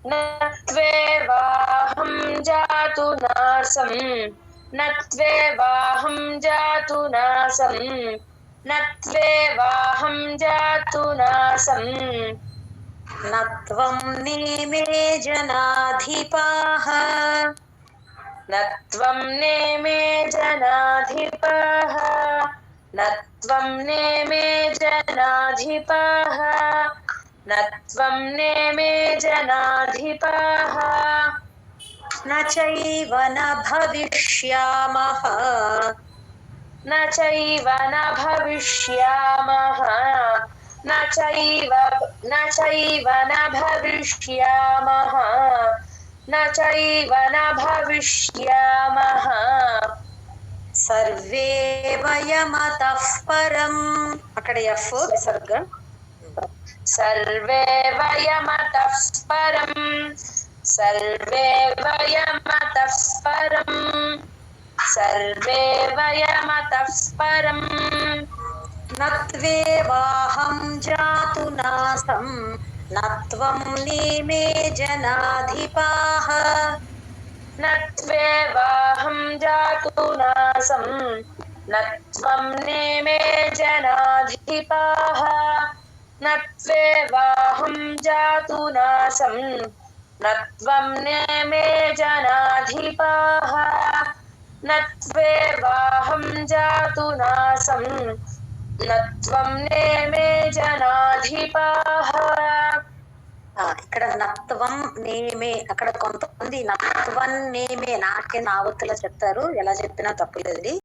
न त्वेवाहं जातु नासं न त्वेवाहं जातु नासं न त्वेवाहं जातु नासं न त्वं नेमे जनाधिपाः न त्वं नेमे जनाधिपाः न त्वं नेमे जनाधिपाः न त्वं नेमे जनाधिपाः न चैव न भविष्यामः न चैव न भविष्यामः न चैव न भविष्यामः न चैव न भविष्यामः सर्वे वयमतः परम् అక్కడ ఎఫ్ విసర్గ सर्वे वयमतः परम् सर्वे वयमतः परम् सर्वे वयमतः परम् न त्वेवाहं जातु नासं न त्वं नेमे जनाधिपाः न त्वेवाहं जातु नासं न त्वं नेमे जनाधिपाः न त्वेवाहं जातु नासं न त्वं नेमे जनाधिपाः न त्वेवाहं जातु नासं न त्वं नेमे जनाधिपाः ఇక్కడ నత్వం నేమే అక్కడ కొంతమంది నత్వం నేమే నాకే నావతుల చెప్తారు ఎలా చెప్పినా తప్పులేదు